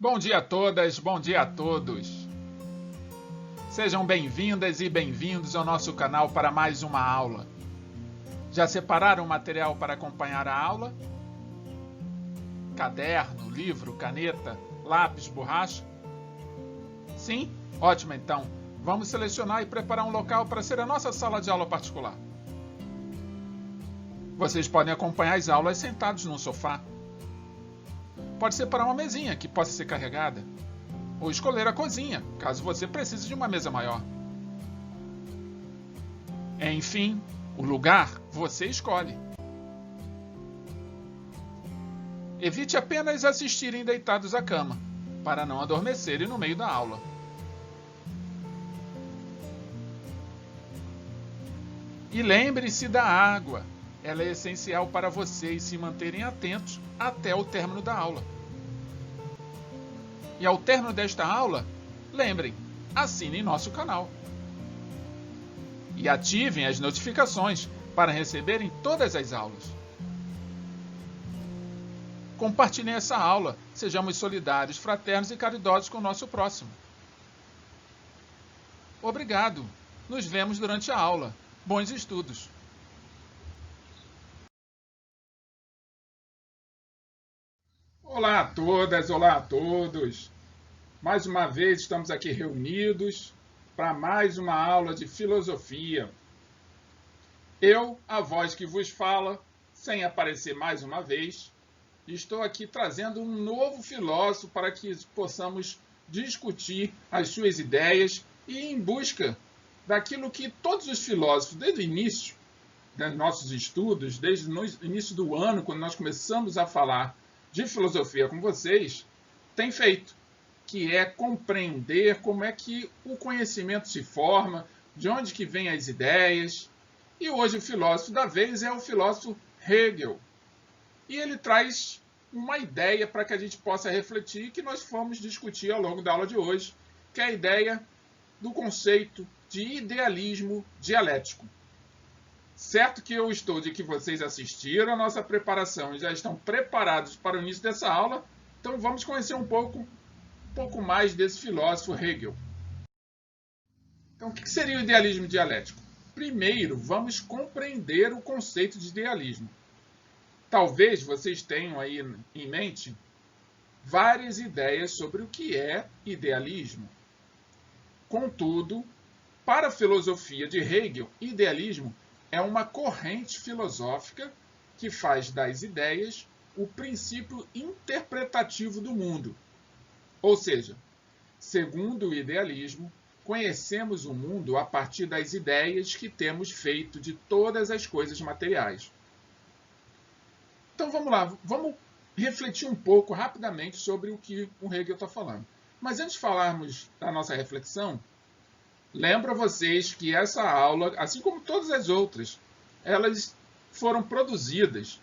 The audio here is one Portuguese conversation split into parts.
Bom dia a todas, bom dia a todos. Sejam bem-vindas e bem-vindos ao nosso canal para mais uma aula. Já separaram o material para acompanhar a aula? Caderno, livro, caneta, lápis, borracha? Sim? Ótimo então. Vamos selecionar e preparar um local para ser a nossa sala de aula particular. Vocês podem acompanhar as aulas sentados num sofá. Pode separar uma mesinha que possa ser carregada. Ou escolher a cozinha, caso você precise de uma mesa maior. Enfim, o lugar você escolhe. Evite apenas assistirem deitados à cama, para não adormecerem no meio da aula. E lembre-se da água. Ela é essencial para vocês se manterem atentos até o término da aula. E ao término desta aula, lembrem, assinem nosso canal. E ativem as notificações para receberem todas as aulas. Compartilhem essa aula, sejamos solidários, fraternos e caridosos com o nosso próximo. Obrigado. Nos vemos durante a aula. Bons estudos. Olá a todas, olá a todos. Mais uma vez estamos aqui reunidos para mais uma aula de filosofia. Eu, a voz que vos fala, sem aparecer mais uma vez, estou aqui trazendo um novo filósofo para que possamos discutir as suas ideias e ir em busca daquilo que todos os filósofos, desde o início dos nossos estudos, desde o início do ano, quando nós começamos a falar de filosofia com vocês, têm feito, que é compreender como é que o conhecimento se forma, de onde que vêm as ideias. E hoje o filósofo da vez é o filósofo Hegel. E ele traz uma ideia para que a gente possa refletir, que nós vamos discutir ao longo da aula de hoje, que é a ideia do conceito de idealismo dialético. Certo que eu estou de que vocês assistiram a nossa preparação e já estão preparados para o início dessa aula, então vamos conhecer um pouco mais desse filósofo Hegel. Então, o que seria o idealismo dialético? Primeiro, vamos compreender o conceito de idealismo. Talvez vocês tenham aí em mente várias ideias sobre o que é idealismo. Contudo, para a filosofia de Hegel, idealismo é uma corrente filosófica que faz das ideias o princípio interpretativo do mundo. Ou seja, segundo o idealismo, conhecemos o mundo a partir das ideias que temos feito de todas as coisas materiais. Então vamos lá, vamos refletir um pouco rapidamente sobre o que o Hegel está falando. Mas antes de falarmos da nossa reflexão, lembro a vocês que essa aula, assim como todas as outras, elas foram produzidas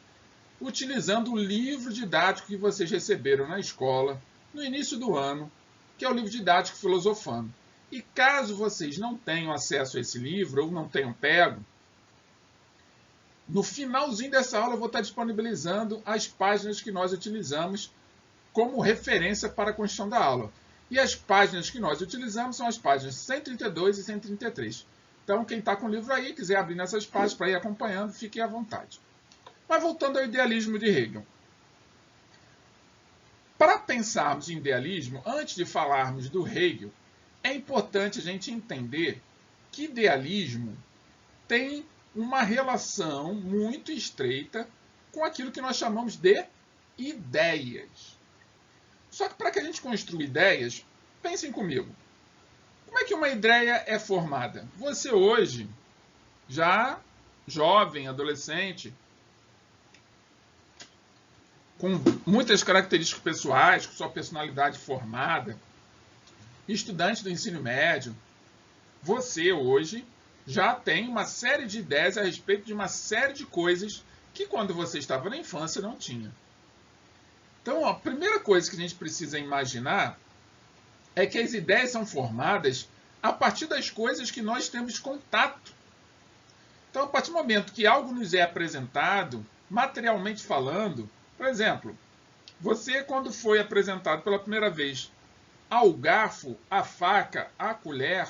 utilizando o livro didático que vocês receberam na escola no início do ano, que é o livro didático Filosofando. E caso vocês não tenham acesso a esse livro ou não tenham pego, no finalzinho dessa aula eu vou estar disponibilizando as páginas que nós utilizamos como referência para a construção da aula. E as páginas que nós utilizamos são as páginas 132 e 133. Então, quem está com o livro aí, quiser abrir nessas páginas para ir acompanhando, fique à vontade. Mas voltando ao idealismo de Hegel. Para pensarmos em idealismo, antes de falarmos do Hegel, é importante a gente entender que idealismo tem uma relação muito estreita com aquilo que nós chamamos de ideias. Só que para que a gente construa ideias, pensem comigo. Como é que uma ideia é formada? Você hoje, já jovem, adolescente, com muitas características pessoais, com sua personalidade formada, estudante do ensino médio, você hoje já tem uma série de ideias a respeito de uma série de coisas que quando você estava na infância não tinha. Então, a primeira coisa que a gente precisa imaginar é que as ideias são formadas a partir das coisas que nós temos contato. Então, a partir do momento que algo nos é apresentado, materialmente falando, por exemplo, Você, quando foi apresentado pela primeira vez ao garfo, à faca, à colher,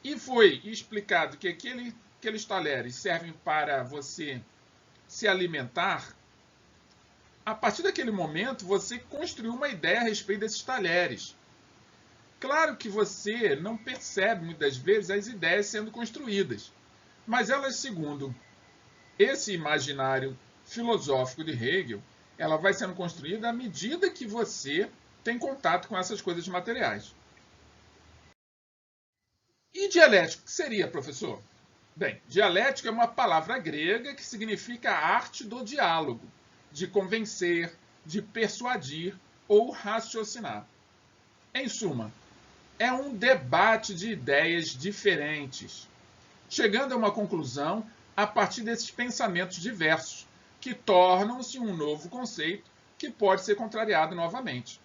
e foi explicado que aqueles talheres servem para você se alimentar, a partir daquele momento você construiu uma ideia a respeito desses talheres. Claro que você não percebe muitas vezes as ideias sendo construídas, mas elas, segundo esse imaginário filosófico de Hegel, ela vai sendo construída à medida que você tem contato com essas coisas materiais. E dialético, o que seria, professor? Bem, dialético é uma palavra grega que significa arte do diálogo, de convencer, de persuadir ou raciocinar. Em suma, é um debate de ideias diferentes, chegando a uma conclusão a partir desses pensamentos diversos, que tornam-se um novo conceito que pode ser contrariado novamente.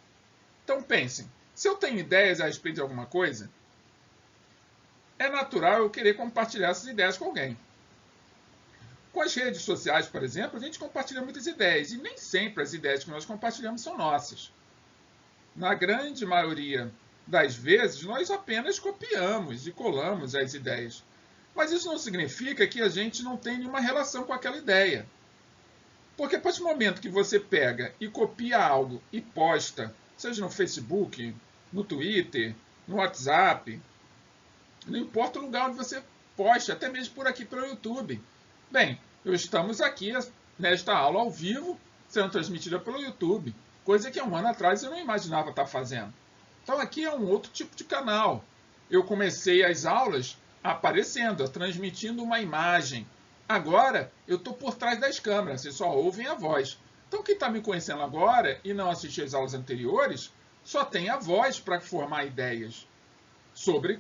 Então pensem, se eu tenho ideias a respeito de alguma coisa, é natural eu querer compartilhar essas ideias com alguém. Com as redes sociais, por exemplo, a gente compartilha muitas ideias, e nem sempre as ideias que nós compartilhamos são nossas. Na grande maioria das vezes, nós apenas copiamos e colamos as ideias. Mas isso não significa que a gente não tem nenhuma relação com aquela ideia. Porque a partir do momento que você pega e copia algo e posta, seja no Facebook, no Twitter, no WhatsApp, não importa o lugar onde você poste, até mesmo por aqui pelo YouTube. Bem, estamos aqui nesta aula ao vivo, sendo transmitida pelo YouTube, coisa que há um ano atrás eu não imaginava estar fazendo. Então aqui é um outro tipo de canal. Eu comecei as aulas aparecendo, transmitindo uma imagem. Agora eu estou por trás das câmeras, vocês só ouvem a voz. Então quem está me conhecendo agora e não assistiu às aulas anteriores, só tem a voz para formar ideias sobre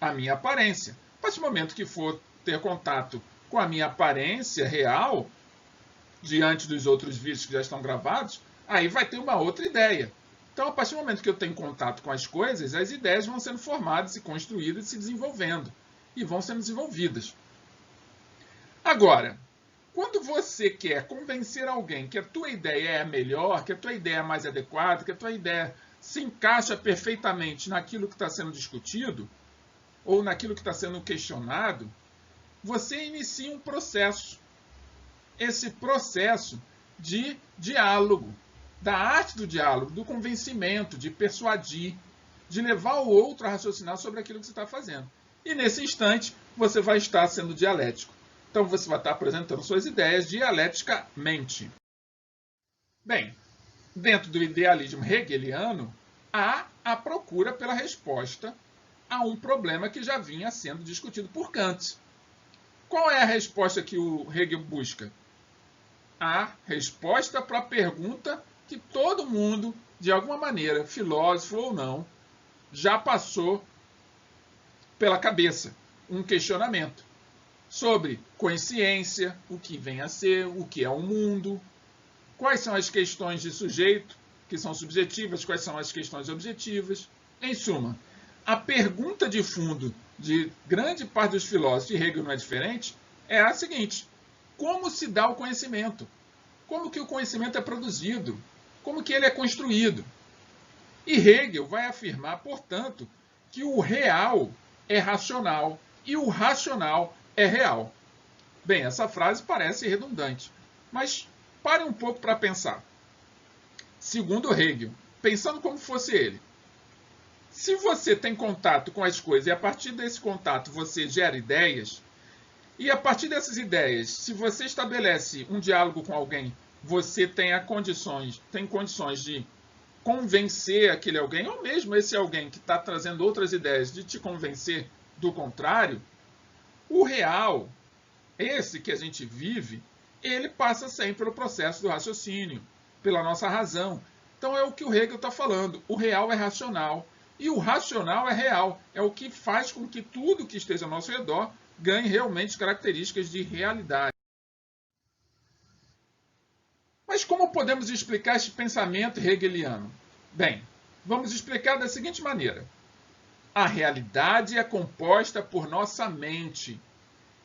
a minha aparência. A partir do momento que for ter contato com a minha aparência real, diante dos outros vídeos que já estão gravados, aí vai ter uma outra ideia. Então, a partir do momento que eu tenho contato com as coisas, as ideias vão sendo formadas e construídas e se desenvolvendo. E vão sendo desenvolvidas. Agora, quando você quer convencer alguém que a tua ideia é a melhor, que a tua ideia é mais adequada, que a tua ideia se encaixa perfeitamente naquilo que está sendo discutido, ou naquilo que está sendo questionado, você inicia um processo. Esse processo de diálogo, da arte do diálogo, do convencimento, de persuadir, de levar o outro a raciocinar sobre aquilo que você está fazendo. E nesse instante, você vai estar sendo dialético. Então, você vai estar apresentando suas ideias dialeticamente. Bem, dentro do idealismo hegeliano, há a procura pela resposta a um problema que já vinha sendo discutido por Kant. Qual é a resposta que o Hegel busca? A resposta para a pergunta que todo mundo, de alguma maneira, filósofo ou não, já passou pela cabeça. Um questionamento sobre consciência, o que vem a ser, o que é o mundo, quais são as questões de sujeito, que são subjetivas, quais são as questões objetivas. Em suma, a pergunta de fundo de grande parte dos filósofos, e Hegel não é diferente, é a seguinte: como se dá o conhecimento? Como que o conhecimento é produzido? Como que ele é construído? E Hegel vai afirmar, portanto, que o real é racional e o racional é real. Bem, essa frase parece redundante, mas pare um pouco para pensar. Segundo Hegel, pensando como fosse ele, se você tem contato com as coisas e a partir desse contato você gera ideias, e a partir dessas ideias, se você estabelece um diálogo com alguém, você tem condições de convencer aquele alguém, ou mesmo esse alguém que está trazendo outras ideias, de te convencer do contrário, o real, esse que a gente vive, ele passa sempre pelo processo do raciocínio, pela nossa razão. Então é o que o Hegel está falando. O real é racional e o racional é real. É o que faz com que tudo que esteja ao nosso redor ganhe realmente características de realidade. Mas como podemos explicar este pensamento hegeliano? Bem, vamos explicar da seguinte maneira. A realidade é composta por nossa mente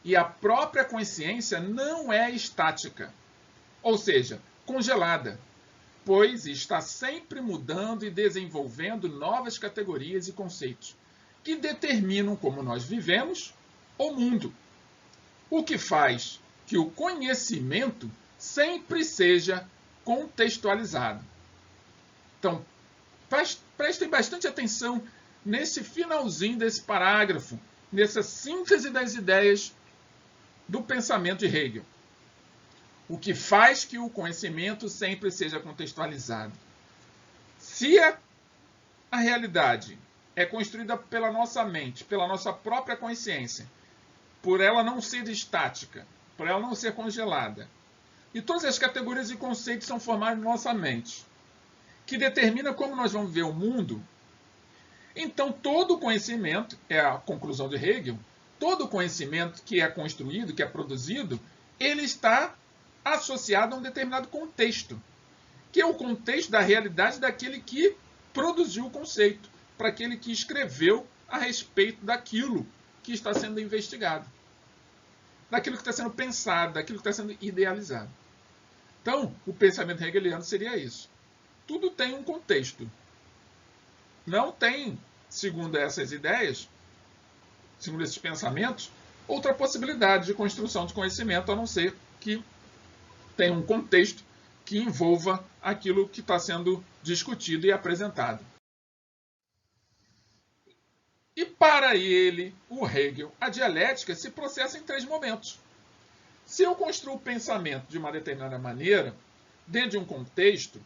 e a própria consciência não é estática, ou seja, congelada. pois está sempre mudando e desenvolvendo novas categorias e conceitos que determinam como nós vivemos o mundo, o que faz que o conhecimento sempre seja contextualizado. Então, prestem bastante atenção nesse finalzinho desse parágrafo, nessa síntese das ideias do pensamento de Hegel. O que faz que o conhecimento sempre seja contextualizado. Se a realidade é construída pela nossa mente, pela nossa própria consciência, por ela não ser estática, por ela não ser congelada, e todas as categorias e conceitos são formados na nossa mente, que determina como nós vamos ver o mundo, então todo conhecimento, é a conclusão de Hegel, todo conhecimento que é construído, que é produzido, ele está associado a um determinado contexto, que é o contexto da realidade daquele que produziu o conceito, para aquele que escreveu a respeito daquilo que está sendo investigado, daquilo que está sendo pensado, daquilo que está sendo idealizado. Então, o pensamento hegeliano seria isso. Tudo tem um contexto. Não tem, segundo essas ideias, segundo esses pensamentos, outra possibilidade de construção de conhecimento, a não ser que tenha um contexto que envolva aquilo que está sendo discutido e apresentado. E para ele, o Hegel, a dialética se processa em 3 momentos. Se eu construo o pensamento de uma determinada maneira, dentro de um contexto,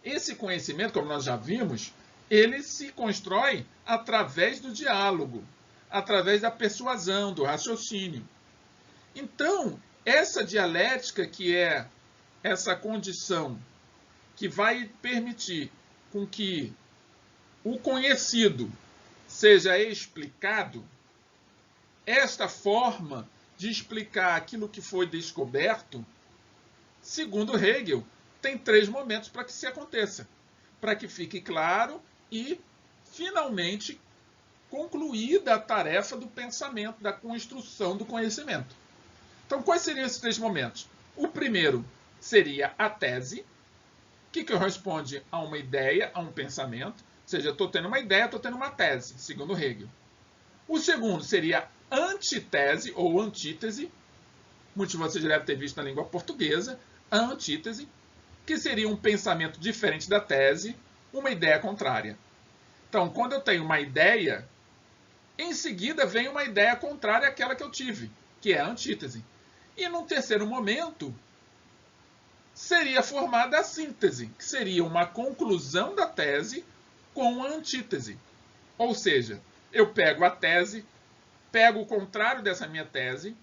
esse conhecimento, como nós já vimos, ele se constrói através do diálogo, através da persuasão, do raciocínio. Então, essa dialética, que é essa condição que vai permitir com que o conhecido seja explicado, esta forma de explicar aquilo que foi descoberto, segundo Hegel, tem 3 momentos para que isso aconteça, para que fique claro e, finalmente, concluída a tarefa do pensamento, da construção do conhecimento. Então, quais seriam esses 3 momentos? O primeiro seria a tese, que corresponde a uma ideia, a um pensamento. Ou seja, eu estou tendo uma ideia, estou tendo uma tese, segundo Hegel. O segundo seria antitese ou antítese. Muitos de vocês já devem ter visto na língua portuguesa. A antítese, que seria um pensamento diferente da tese, uma ideia contrária. Então, quando eu tenho uma ideia, em seguida vem uma ideia contrária àquela que eu tive, que é a antítese. E num terceiro momento, seria formada a síntese, que seria uma conclusão da tese com a antítese. Ou seja, eu pego a tese, pego o contrário dessa minha tese,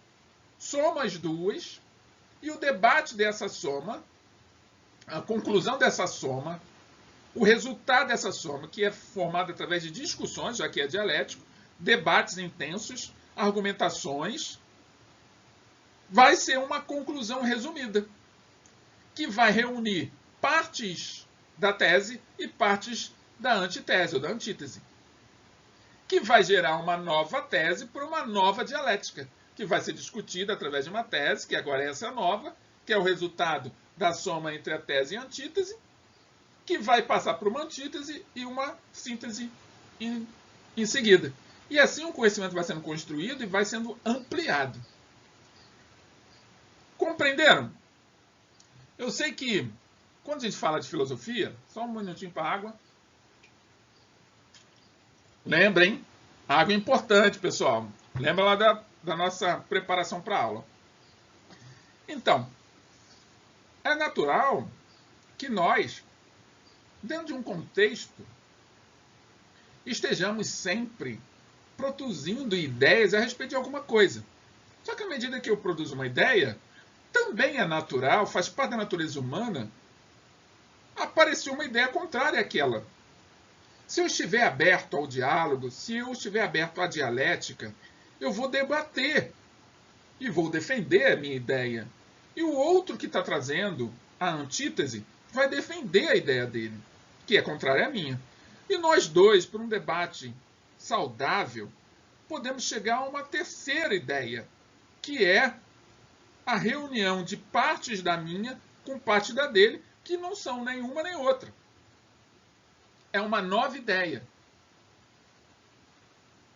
somo as duas, e o debate dessa soma, a conclusão dessa soma, o resultado dessa soma, que é formado através de discussões, já que é dialético, debates intensos, argumentações, vai ser uma conclusão resumida, que vai reunir partes da tese e partes da antitese ou da antítese, que vai gerar uma nova tese por uma nova dialética, que vai ser discutida através de uma tese, que agora é essa nova, que é o resultado da soma entre a tese e a antítese, que vai passar por uma antítese e uma síntese em seguida. E assim o conhecimento vai sendo construído e vai sendo ampliado. Compreenderam? Eu sei que, quando a gente fala de filosofia, só um minutinho para a água. Lembrem, água é importante, pessoal. Lembra lá da nossa preparação para a aula. Então, é natural que nós, dentro de um contexto, estejamos sempre produzindo ideias a respeito de alguma coisa. Só que à medida que eu produzo uma ideia, também é natural, faz parte da natureza humana, aparecer uma ideia contrária àquela. Se eu estiver aberto ao diálogo, se eu estiver aberto à dialética, eu vou debater e vou defender a minha ideia. E o outro que está trazendo a antítese vai defender a ideia dele, que é contrária à minha. E nós dois, por um debate saudável, podemos chegar a uma terceira ideia, que é a reunião de partes da minha com parte da dele, que não são nenhuma nem outra. É uma nova ideia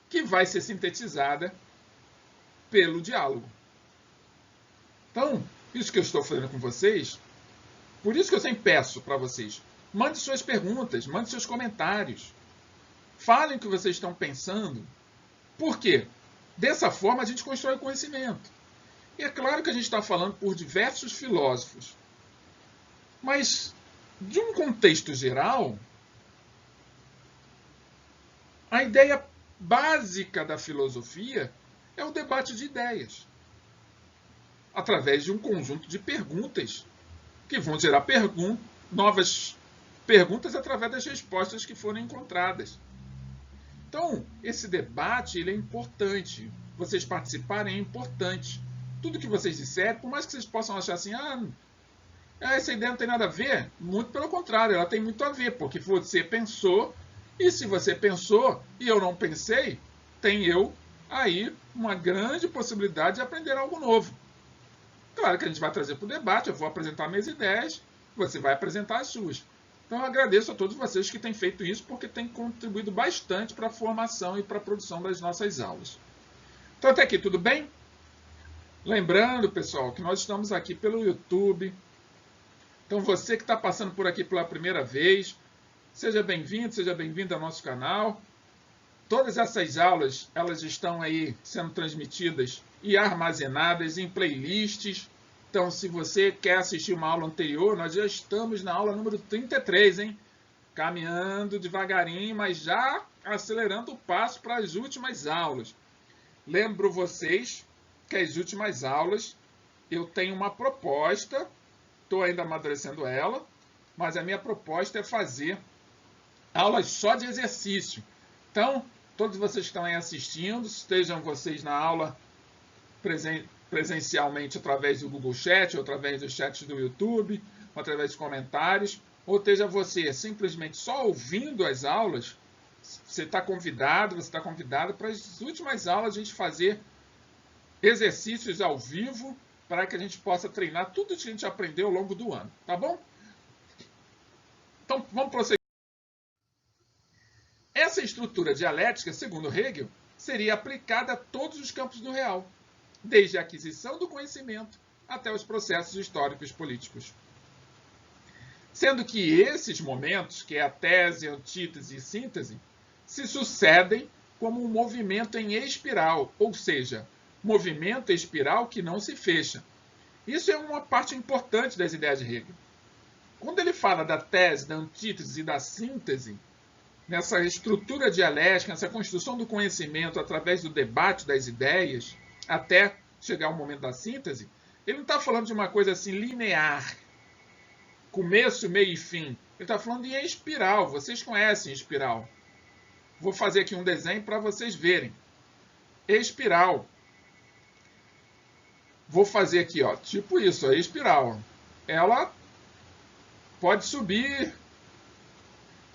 que vai ser sintetizada pelo diálogo. Então, isso que eu estou fazendo com vocês, por isso que eu sempre peço para vocês, mande suas perguntas, mande seus comentários, falem o que vocês estão pensando. Por quê? Dessa forma a gente constrói o conhecimento. E é claro que a gente está falando por diversos filósofos, mas de um contexto geral, a ideia básica da filosofia é o debate de ideias, através de um conjunto de perguntas que vão gerar novas perguntas através das respostas que foram encontradas. Então, esse debate ele é importante. Vocês participarem é importante. Tudo que vocês disserem, por mais que vocês possam achar assim, essa ideia não tem nada a ver, muito pelo contrário, ela tem muito a ver, porque você pensou, e se você pensou e eu não pensei, tem aí uma grande possibilidade de aprender algo novo. Claro que a gente vai trazer para o debate, eu vou apresentar minhas ideias, você vai apresentar as suas. Então eu agradeço a todos vocês que têm feito isso, porque tem contribuído bastante para a formação e para a produção das nossas aulas. Então até aqui tudo bem? Lembrando, pessoal, que nós estamos aqui pelo YouTube. Então você que está passando por aqui pela primeira vez, seja bem-vindo ao nosso canal. Todas essas aulas, elas estão aí sendo transmitidas e armazenadas em playlists. Então, se você quer assistir uma aula anterior, nós já estamos na aula número 33, hein? Caminhando devagarinho, mas já acelerando o passo para as últimas aulas. Lembro vocês que as últimas aulas eu tenho uma proposta, estou ainda amadurecendo ela, mas a minha proposta é fazer aulas só de exercício. Então, todos vocês que estão aí assistindo, estejam vocês na aula presencialmente através do Google Chat, ou através do chat do YouTube, ou através de comentários, ou esteja você simplesmente só ouvindo as aulas, você está convidado, você está convidada para as últimas aulas a gente fazer exercícios ao vivo, para que a gente possa treinar tudo que a gente aprendeu ao longo do ano, tá bom? Então, vamos prosseguir. Essa estrutura dialética, segundo Hegel, seria aplicada a todos os campos do real, desde a aquisição do conhecimento até os processos históricos políticos. Sendo que esses momentos, que é a tese, antítese e síntese, se sucedem como um movimento em espiral, ou seja, movimento espiral que não se fecha. Isso é uma parte importante das ideias de Hegel. Quando ele fala da tese, da antítese e da síntese, nessa estrutura dialética, nessa construção do conhecimento através do debate das ideias, até chegar ao momento da síntese, ele não está falando de uma coisa assim linear, começo, meio e fim. Ele está falando em espiral. Vocês conhecem espiral. Vou fazer aqui um desenho para vocês verem. Espiral. Vou fazer aqui, ó, tipo isso, a espiral. Ela pode subir.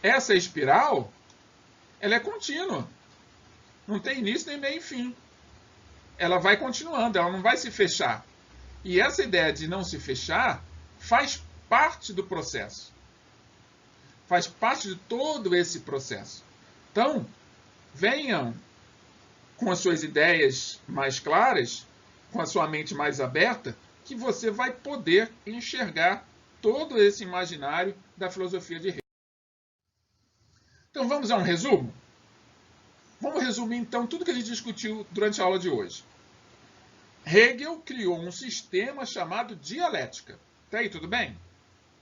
Essa espiral, ela é contínua. Não tem início nem meio e fim. Ela vai continuando, ela não vai se fechar. E essa ideia de não se fechar faz parte do processo. Faz parte de todo esse processo. Então, venham com as suas ideias mais claras, com a sua mente mais aberta, que você vai poder enxergar todo esse imaginário da filosofia de Hegel. Então vamos a um resumo? Vamos resumir então tudo que a gente discutiu durante a aula de hoje. Hegel criou um sistema chamado dialética. Tá aí, tudo bem?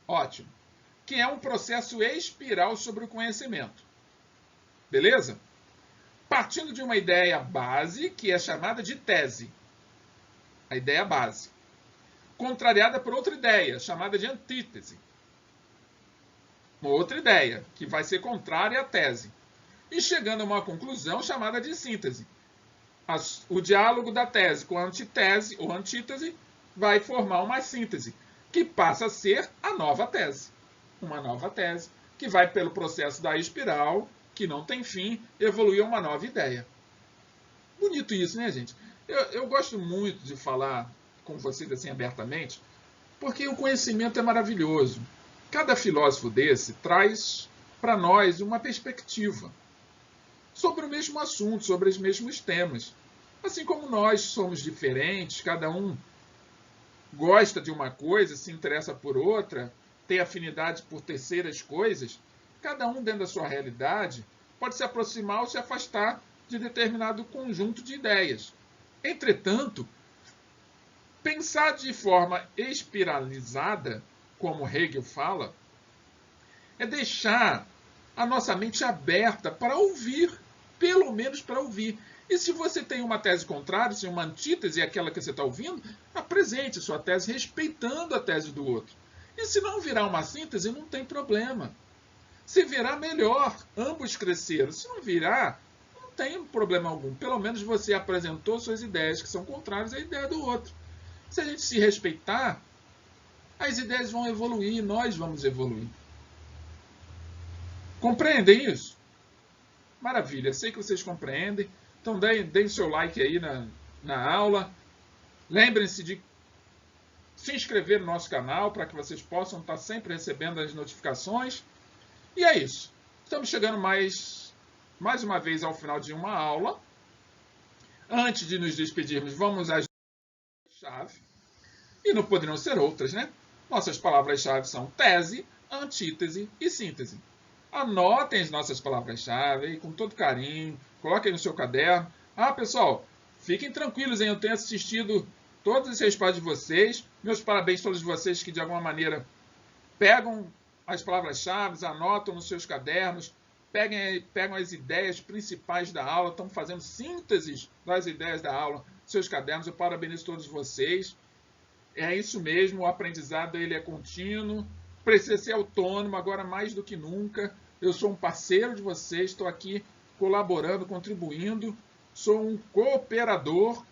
Ótimo. Que é um processo espiral sobre o conhecimento. Beleza? Partindo de uma ideia base, que é chamada de tese. A ideia base. Contrariada por outra ideia, chamada de antítese. Uma outra ideia, que vai ser contrária à tese. E chegando a uma conclusão chamada de síntese. O diálogo da tese com a antitese ou antítese vai formar uma síntese, que passa a ser a nova tese. Uma nova tese, que vai pelo processo da espiral, que não tem fim, evoluir a uma nova ideia. Bonito isso, né, gente? Eu gosto muito de falar com vocês assim abertamente, porque o conhecimento é maravilhoso. Cada filósofo desse traz para nós uma perspectiva sobre o mesmo assunto, sobre os mesmos temas. Assim como nós somos diferentes, cada um gosta de uma coisa, se interessa por outra, tem afinidade por terceiras coisas, cada um dentro da sua realidade pode se aproximar ou se afastar de determinado conjunto de ideias. Entretanto, pensar de forma espiralizada, como Hegel fala, é deixar a nossa mente aberta para ouvir, pelo menos para ouvir. E se você tem uma tese contrária, se uma antítese é aquela que você está ouvindo, apresente sua tese respeitando a tese do outro. E se não virar uma síntese, não tem problema. Se virar, melhor, ambos cresceram. Se não virar, não tem problema algum. Pelo menos você apresentou suas ideias que são contrárias à ideia do outro. Se a gente se respeitar, as ideias vão evoluir e nós vamos evoluir. Compreendem isso? Maravilha, sei que vocês compreendem. Então deem seu like aí na aula. Lembrem-se de se inscrever no nosso canal para que vocês possam estar sempre recebendo as notificações. E é isso. Estamos chegando mais uma vez ao final de uma aula. Antes de nos despedirmos, vamos às palavras-chave. E não poderiam ser outras, né? Nossas palavras-chave são tese, antítese e síntese. Anotem as nossas palavras-chave com todo carinho, coloquem no seu caderno. Pessoal, fiquem tranquilos, hein? Eu tenho assistido todas as respostas de vocês. Meus parabéns a todos vocês que, de alguma maneira, pegam as palavras-chave, anotam nos seus cadernos, pegam as ideias principais da aula, estão fazendo sínteses das ideias da aula nos seus cadernos. Eu parabenizo todos vocês. É isso mesmo, o aprendizado ele é contínuo, precisa ser autônomo, agora mais do que nunca. Eu sou um parceiro de vocês, estou aqui colaborando, contribuindo, sou um cooperador,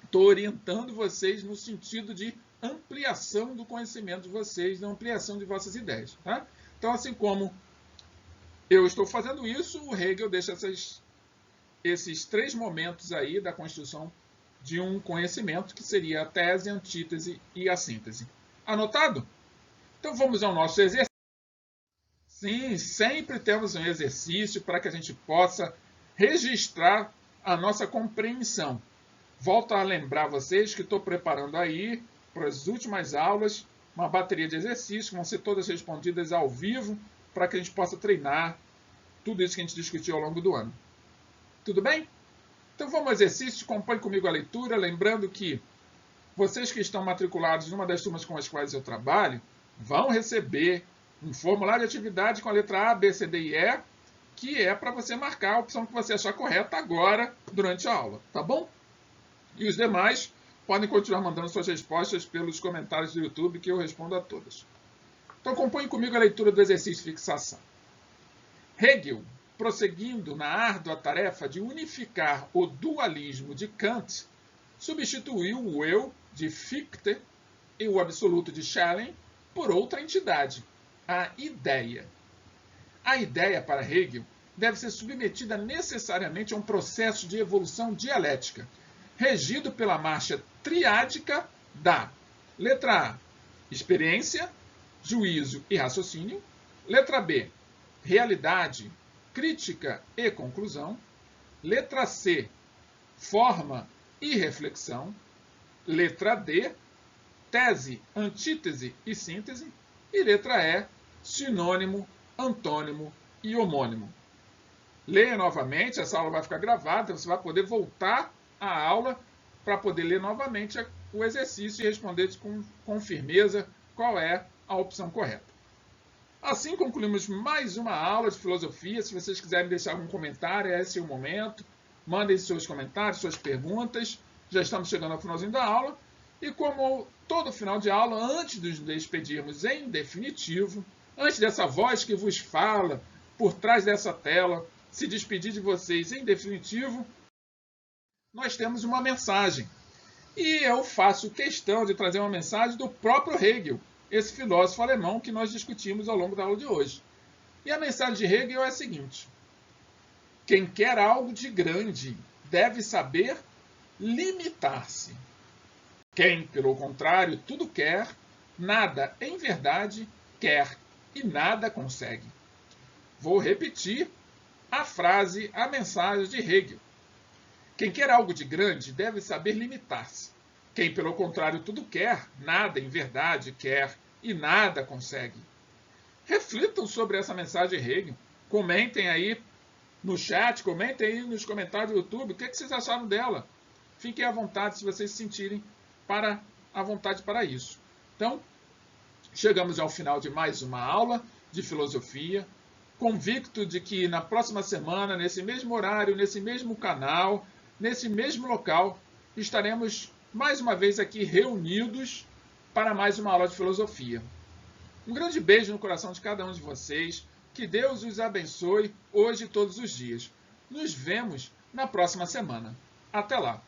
estou orientando vocês no sentido de ampliação do conhecimento de vocês, da ampliação de vossas ideias. Tá? Então, assim como eu estou fazendo isso, o Hegel deixa esses 3 momentos aí da construção de um conhecimento, que seria a tese, a antítese e a síntese. Anotado? Então vamos ao nosso exercício. Sim, sempre temos um exercício para que a gente possa registrar a nossa compreensão. Volto a lembrar vocês que estou preparando aí, para as últimas aulas, uma bateria de exercícios, que vão ser todas respondidas ao vivo, para que a gente possa treinar tudo isso que a gente discutiu ao longo do ano. Tudo bem? Então vamos ao exercício, acompanhe comigo a leitura, lembrando que vocês que estão matriculados numa das turmas com as quais eu trabalho, vão receber um formulário de atividade com a letra A, B, C, D e E, que é para você marcar a opção que você achar correta agora, durante a aula, tá bom? E os demais podem continuar mandando suas respostas pelos comentários do YouTube, que eu respondo a todas. Então acompanhe comigo a leitura do exercício de fixação. Hegel, prosseguindo na árdua tarefa de unificar o dualismo de Kant, substituiu o eu de Fichte e o absoluto de Schelling por outra entidade, a ideia. A ideia, para Hegel, deve ser submetida necessariamente a um processo de evolução dialética, regido pela marcha triádica da letra A, experiência, juízo e raciocínio, letra B, realidade, crítica e conclusão, letra C, forma e reflexão, letra D, tese, antítese e síntese, e letra E, sinônimo, antônimo e homônimo. Leia novamente, essa aula vai ficar gravada, você vai poder voltar à aula para poder ler novamente o exercício e responder com firmeza qual é a opção correta. Assim concluímos mais uma aula de filosofia. Se vocês quiserem deixar algum comentário, esse é o momento. Mandem seus comentários, suas perguntas. Já estamos chegando ao finalzinho da aula. E como todo final de aula, antes de nos despedirmos em definitivo, antes dessa voz que vos fala por trás dessa tela, se despedir de vocês em definitivo, nós temos uma mensagem. E eu faço questão de trazer uma mensagem do próprio Hegel, esse filósofo alemão que nós discutimos ao longo da aula de hoje. E a mensagem de Hegel é a seguinte: quem quer algo de grande deve saber limitar-se. Quem, pelo contrário, tudo quer, nada em verdade quer e nada consegue. Vou repetir a frase, a mensagem de Hegel. Quem quer algo de grande deve saber limitar-se. Quem, pelo contrário, tudo quer, nada em verdade quer e nada consegue. Reflitam sobre essa mensagem de Hegel. Comentem aí no chat, comentem aí nos comentários do YouTube o que vocês acharam dela. Fiquem à vontade se vocês se sentirem à vontade para isso. Então, chegamos ao final de mais uma aula de filosofia, convicto de que na próxima semana, nesse mesmo horário, nesse mesmo canal, nesse mesmo local, estaremos mais uma vez aqui reunidos para mais uma aula de filosofia. Um grande beijo no coração de cada um de vocês. Que Deus os abençoe hoje e todos os dias. Nos vemos na próxima semana. Até lá!